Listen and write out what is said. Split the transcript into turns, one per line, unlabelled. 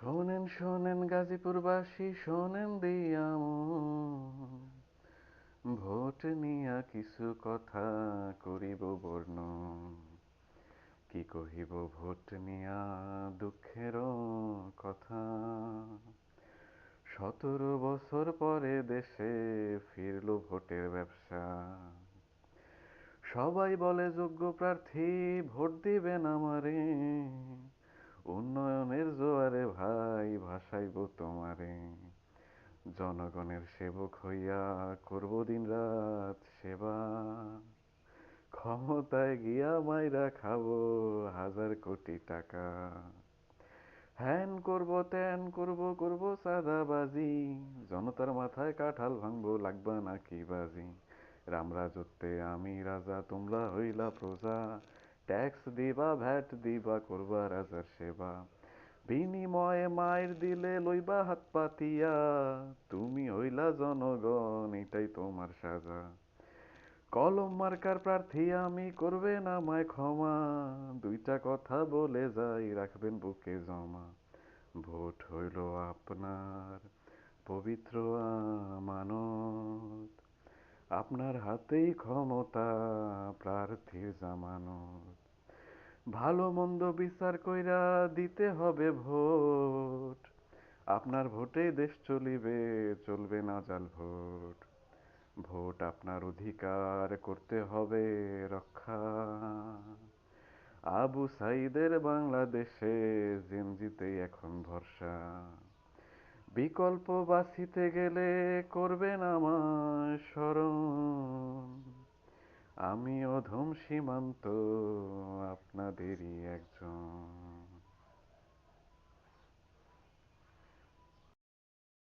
শোনেন শোনেন গাজীপুরবাসী শোনেন দিয়া ভোট নিয়া কিছু কথা করিব বর্ণন। কি কহিব ভোট নিয়া দুঃখেরও কথা। 17 বছর পরে দেশে ফিরলো ভোটের ব্যবসা। সবাই বলে যোগ্য প্রার্থী ভোট দিবেন আমারে। উন্নয়নের জোয়ারে ভাই ভাসাইব তোমারে। জনগণের সেবক হইয়া করব দিনরাত সেবা। ক্ষমতায় গিয়া মাইরা খাবো 1000 কোটি টাকা। হ্যান করব ত্যান করব করব চাঁদাবাজি। জনতার মাথায় কাঁঠাল ভাঙবো লাগবা নাকি বাজি। রামরাজত্বে আমি রাজা তোমরা হইলা প্রজা। ট্যাক্স দিবা ভ্যাট দিবা করবা রাজার সেবা। বিনিময়ে মাইর দিলে লইবা হাত পাতিয়া। তুমি হইলা জনগণ এটাই তোমার সাজা। কলম মার্কার প্রার্থী আমি করবেন আমায় ক্ষমা। দুইটা কথা বলে যাই রাখবেন বুকে জমা। ভোট হইল আপনার পবিত্র আমানত। আপনার হাতেই ক্ষমতা প্রার্থীর জামানত। ভালো মন্দ বিচার কইরা দিতে হবে ভোট। আপনার ভোটে দেশ চলিবে চলবে না জাল ভোট। ভোট আপনার অধিকার করতে হবে রক্ষা। আবু সাইদের বাংলাদেশে জিনজিতেই এখন ভরসা। বিকল্প বাছিতে গেলে করবেন আমায় স্মরণ। আমি অধম সীমান্ত আপনাদেরই একজন।